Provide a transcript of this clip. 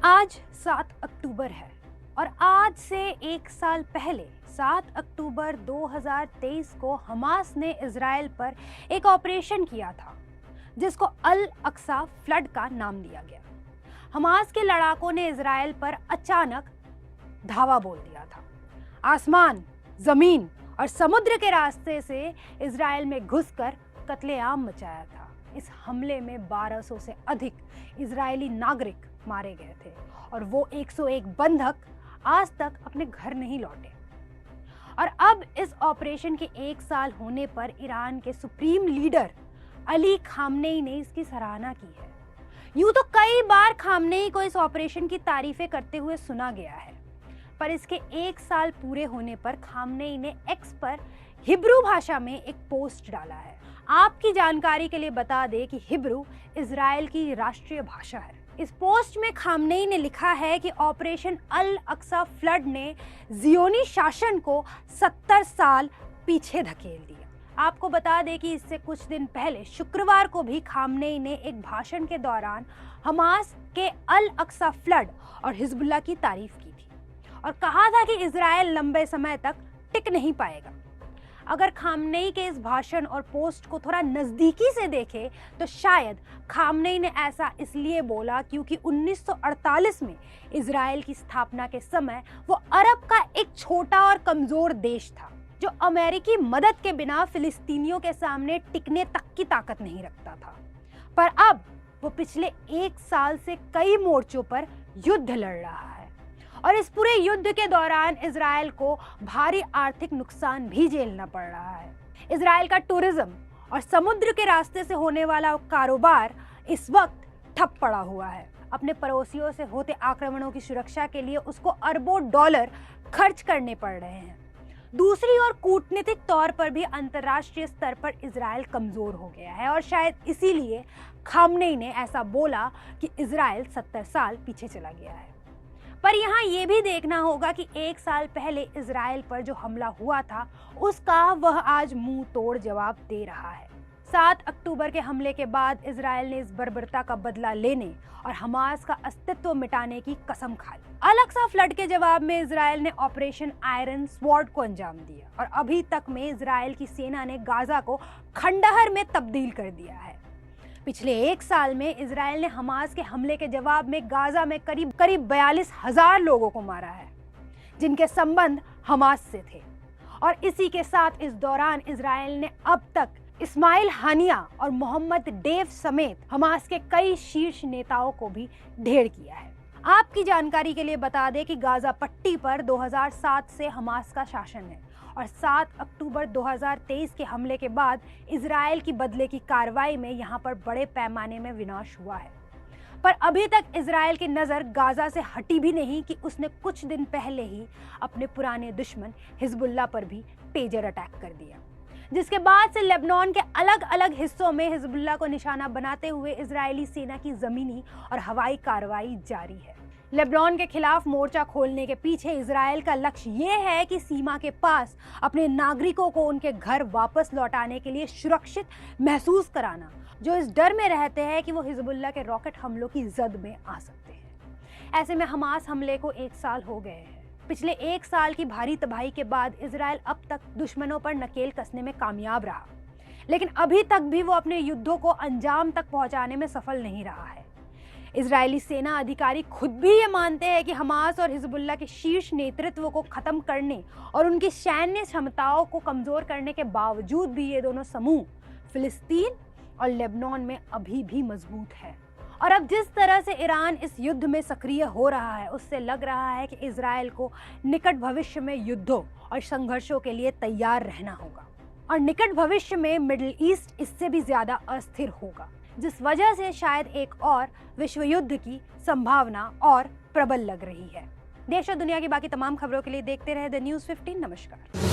आज 7 अक्टूबर है और आज से एक साल पहले 7 अक्टूबर 2023 को हमास ने इजराइल पर एक ऑपरेशन किया था जिसको अल अक्सा फ्लड का नाम दिया गया। हमास के लड़ाकों ने इजराइल पर अचानक धावा बोल दिया था। आसमान, जमीन और समुद्र के रास्ते से इजराइल में घुसकर कत्लेआम मचाया था। इस हमले में 1200 से अधिक इजरायली नागरिक मारे गए थे और वो 101 बंधक आज तक अपने घर नहीं लौटे। और अब इस ऑपरेशन के एक साल होने पर ईरान के सुप्रीम लीडर अली खामनेई ने इसकी सराहना की है। यूं तो कई बार खामनेई को इस ऑपरेशन की तारीफें करते हुए सुना गया है, पर इसके एक साल पूरे होने पर खामनेई ने एक्स पर हिब्रू भाषा में एक पोस्ट डाला है। आपकी जानकारी के लिए बता दें कि हिब्रू इजराइल की राष्ट्रीय भाषा है। इस पोस्ट में खामनेई ने लिखा है कि ऑपरेशन अल अक्सा फ्लड ने जियोनी शासन को 70 साल पीछे धकेल दिया। आपको बता दें कि इससे कुछ दिन पहले शुक्रवार को भी खामनेई ने एक भाषण के दौरान हमास के अल अक्सा फ्लड और हिजबुल्लाह की तारीफ की थी और कहा था कि इजराइल लंबे समय तक टिक नहीं पाएगा। अगर खामनेई के इस भाषण और पोस्ट को थोड़ा नजदीकी से देखें तो शायद खामनेई ने ऐसा इसलिए बोला क्योंकि 1948 में इजराइल की स्थापना के समय वो अरब का एक छोटा और कमजोर देश था जो अमेरिकी मदद के बिना फिलिस्तीनियों के सामने टिकने तक की ताकत नहीं रखता था। पर अब वो पिछले एक साल से कई मोर्चों पर युद्ध लड़ रहा है और इस पूरे युद्ध के दौरान इजराइल को भारी आर्थिक नुकसान भी झेलना पड़ रहा है। इजराइल का टूरिज्म और समुद्र के रास्ते से होने वाला कारोबार इस वक्त ठप पड़ा हुआ है। अपने पड़ोसियों से होते आक्रमणों की सुरक्षा के लिए उसको अरबों डॉलर खर्च करने पड़ रहे हैं। दूसरी ओर कूटनीतिक तौर पर भी अंतर्राष्ट्रीय स्तर पर इजराइल कमजोर हो गया है और शायद इसीलिए खामनेई ने ऐसा बोला कि इजराइल 70 साल पीछे चला गया है। पर यहाँ ये भी देखना होगा कि एक साल पहले इजराइल पर जो हमला हुआ था उसका वह आज मुंह तोड़ जवाब दे रहा है। 7 अक्टूबर के हमले के बाद इजराइल ने इस बर्बरता का बदला लेने और हमास का अस्तित्व मिटाने की कसम खा ली। अल अक्सा फ्लड के जवाब में इजराइल ने ऑपरेशन आयरन स्वॉर्ड को अंजाम दिया और अभी तक में इजराइल की सेना ने गाजा को खंडहर में तब्दील कर दिया है। पिछले एक साल में इजराइल ने हमास के हमले के जवाब में गाजा में करीब 42,000 लोगों को मारा है जिनके संबंध हमास से थे। और इसी के साथ इस दौरान इजराइल ने अब तक इस्माइल हानिया और मोहम्मद डेव समेत हमास के कई शीर्ष नेताओं को भी ढेर किया है। आपकी जानकारी के लिए बता दें कि गाजा पट्टी पर 2007 से हमास का शासन है और 7 अक्टूबर 2023 के हमले के बाद इजराइल की बदले की कार्रवाई में यहाँ पर बड़े पैमाने में विनाश हुआ है। पर अभी तक इजराइल की नज़र गाजा से हटी भी नहीं कि उसने कुछ दिन पहले ही अपने पुराने दुश्मन हिजबुल्लाह पर भी पेजर अटैक कर दिया, जिसके बाद से लेबनान के अलग अलग हिस्सों में हिजबुल्लाह को निशाना बनाते हुए इजरायली सेना की जमीनी और हवाई कार्रवाई जारी है। लेबनान के खिलाफ मोर्चा खोलने के पीछे इजराइल का लक्ष्य ये है कि सीमा के पास अपने नागरिकों को उनके घर वापस लौटाने के लिए सुरक्षित महसूस कराना, जो इस डर में रहते हैं कि वो हिजबुल्लाह के रॉकेट हमलों की जद में आ सकते हैं। ऐसे में हमास हमले को एक साल हो गए हैं। पिछले एक साल की भारी तबाही के बाद इजराइल अब तक दुश्मनों पर नकेल कसने में कामयाब रहा, लेकिन अभी तक भी वो अपने युद्धों को अंजाम तक पहुंचाने में सफल नहीं रहा है। इजरायली सेना अधिकारी खुद भी ये मानते हैं कि हमास और हिजबुल्लाह के शीर्ष नेतृत्व को खत्म करने और उनकी सैन्य क्षमताओं को कमजोर करने के बावजूद भी ये दोनों समूह फिलिस्तीन और लेबनान में अभी भी मजबूत है। और अब जिस तरह से ईरान इस युद्ध में सक्रिय हो रहा है उससे लग रहा है कि इजराइल को निकट भविष्य में युद्धों और संघर्षों के लिए तैयार रहना होगा और निकट भविष्य में मिडिल ईस्ट इससे भी ज्यादा अस्थिर होगा, जिस वजह से शायद एक और विश्व युद्ध की संभावना और प्रबल लग रही है। देश और दुनिया की बाकी तमाम खबरों के लिए देखते रहे द न्यूज़ 15। नमस्कार।